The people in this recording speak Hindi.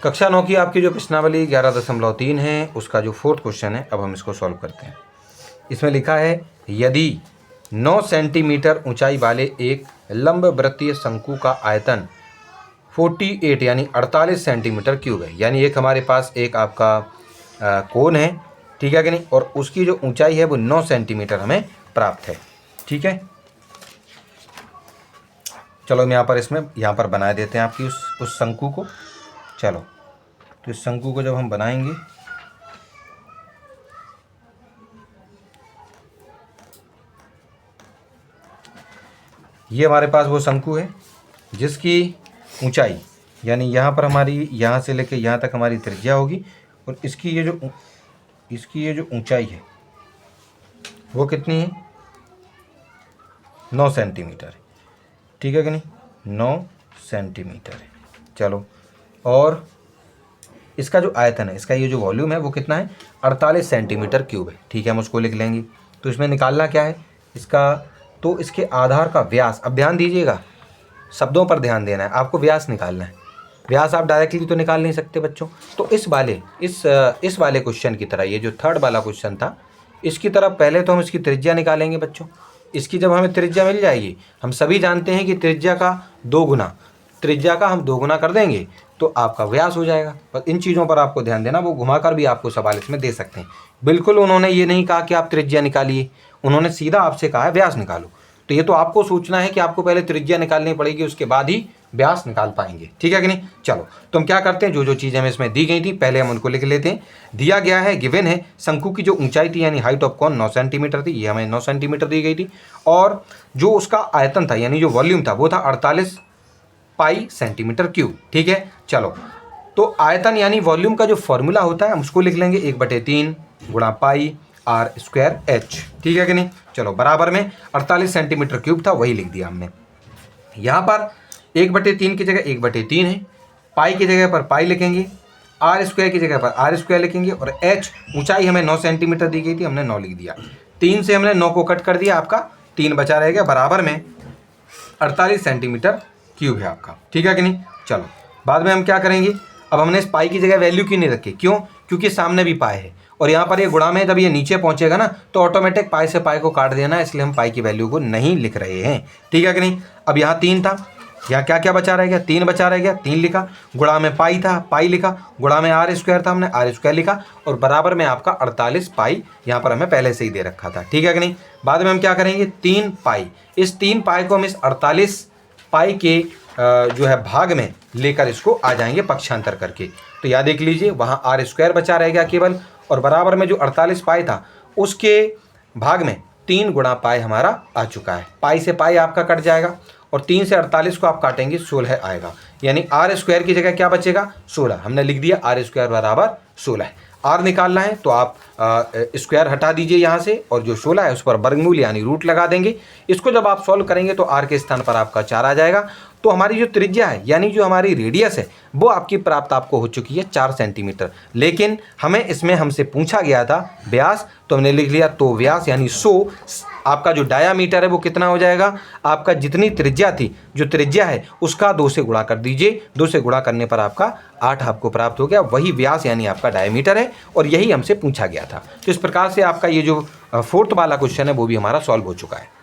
कक्षा 9 की आपकी जो प्रश्नावली 11.3 है उसका जो 4th क्वेश्चन है, अब हम इसको सॉल्व करते हैं। इसमें लिखा है यदि 9 सेंटीमीटर ऊंचाई वाले एक लंब वृत्तीय शंकु का आयतन 48 यानी 48 सेंटीमीटर क्यूब है, यानी एक हमारे पास एक आपका कोण है, ठीक है कि नहीं, और उसकी जो ऊंचाई है वो 9 सेंटीमीटर हमें प्राप्त है। ठीक है, चलो हम यहाँ पर बना देते हैं आपकी उस शंकु को। चलो, तो इस शंकु को जब हम बनाएंगे ये हमारे पास वो शंकु है जिसकी ऊंचाई यानी यहाँ पर हमारी यहाँ से लेके यहाँ तक हमारी त्रिज्या होगी, और इसकी ये जो ऊंचाई है वो कितनी है, 9 सेंटीमीटर है। ठीक है कि नहीं, 9 सेंटीमीटर है। चलो, और इसका जो आयतन है, इसका ये जो वॉल्यूम है वो कितना है, 48 सेंटीमीटर क्यूब है। ठीक है, हम उसको लिख लेंगे। तो इसमें निकालना क्या है इसका, तो इसके आधार का व्यास, अब ध्यान दीजिएगा, शब्दों पर ध्यान देना है, आपको व्यास निकालना है। व्यास आप डायरेक्टली तो निकाल नहीं सकते बच्चों। तो इस वाले क्वेश्चन की तरह, ये जो 3rd वाला क्वेश्चन था, इसकी तरह पहले तो हम इसकी त्रिज्या निकालेंगे बच्चों। इसकी जब हमें त्रिज्या मिल जाएगी, हम सभी जानते हैं कि त्रिज्या का 2 गुना, त्रिज्या का हम 2 गुना कर देंगे तो आपका व्यास हो जाएगा। पर इन चीज़ों पर आपको ध्यान देना, वो घुमाकर भी आपको सवाल इसमें दे सकते हैं। बिल्कुल उन्होंने ये नहीं कहा कि आप त्रिज्या निकालिए, उन्होंने सीधा आपसे कहा है व्यास निकालो। तो ये तो आपको सोचना है कि आपको पहले त्रिज्या निकालनी पड़ेगी, उसके बाद ही व्यास निकाल पाएंगे। ठीक है कि नहीं। चलो, तो हम क्या करते हैं, जो जो चीज़ें हमें इसमें दी गई थी पहले हम उनको लिख लेते हैं। दिया गया है, गिवन है, शंकु की जो ऊंचाई थी यानी हाइट ऑफ कॉन 9 सेंटीमीटर थी, ये हमें 9 सेंटीमीटर दी गई थी, और जो उसका आयतन था यानी जो वॉल्यूम था वो था 48 पाई सेंटीमीटर क्यूब। ठीक है, चलो, तो आयतन यानी वॉल्यूम का जो फॉर्मूला होता है हम उसको लिख लेंगे 1/3 गुणा पाई आर स्क्वायर एच। ठीक है कि नहीं। चलो, बराबर में 48 सेंटीमीटर क्यूब था, वही लिख दिया हमने। यहाँ पर 1/3 की जगह 1/3 है, पाई की जगह पर पाई लिखेंगे, आर स्क्वायर की जगह पर आर स्क्वायर लिखेंगे, और एच ऊंचाई हमें 9 सेंटीमीटर दी गई थी, हमने 9 लिख दिया। 3 से हमने 9 को कट कर दिया, आपका 3 बचा रहेगा, बराबर में 48 सेंटीमीटर क्यूब है आपका। ठीक है कि नहीं। चलो, बाद में हम क्या करेंगे, अब हमने इस पाई की जगह वैल्यू क्यों नहीं रखी, क्यों, क्योंकि सामने भी पाई है और यहाँ पर ये गुणा में जब ये नीचे पहुँचेगा ना तो ऑटोमेटिक पाई से पाई को काट देना, इसलिए हम पाई की वैल्यू को नहीं लिख रहे हैं। ठीक है कि नहीं। अब यहाँ 3 था, यहाँ क्या क्या बचा रह गया, 3 बचा रह गया, 3 लिखा, गुणा में पाई था, पाई लिखा, गुणा में आर स्क्वायर था, हमने आर स्क्वायर लिखा, और बराबर में आपका 48 पाई यहाँ पर हमें पहले से ही दे रखा था। ठीक है कि नहीं। बाद में हम क्या करेंगे, 3 पाई, इस 3 पाई को हम इस 48 पाई के जो है भाग में लेकर इसको आ जाएंगे पक्षांतर करके। तो यहाँ देख लीजिए, वहाँ आर स्क्वायर बचा रहेगा केवल, और बराबर में जो 48 पाई था उसके भाग में 3 गुणा पाई हमारा आ चुका है। पाई से पाई आपका कट जाएगा, और 3 से 48 को आप काटेंगे 16 आएगा, यानी आर स्क्वायर की जगह क्या बचेगा, 16। हमने लिख दिया आर स्क्वायर बराबर 16। आर निकालना है तो आप स्क्वायर हटा दीजिए यहाँ से, और जो 16 है उस पर वर्गमूल यानी रूट लगा देंगे। इसको जब आप सॉल्व करेंगे तो आर के स्थान पर आपका 4 आ जाएगा। तो हमारी जो त्रिज्या है यानी जो हमारी रेडियस है वो आपकी प्राप्त आपको हो चुकी है 4 सेंटीमीटर। लेकिन हमें इसमें हमसे पूछा गया था व्यास, तो हमने लिख लिया, तो व्यास यानी 100, आपका जो डायामीटर है वो कितना हो जाएगा, आपका जितनी त्रिज्या थी, जो त्रिज्या है उसका 2 से गुणा कर दीजिए, 2 से गुणा करने पर आपका 8 आपको प्राप्त हो गया, वही व्यास यानी आपका डायमीटर है, और यही हमसे पूछा गया था। तो इस प्रकार से आपका ये जो 4th वाला क्वेश्चन है वो भी हमारा सॉल्व हो चुका है।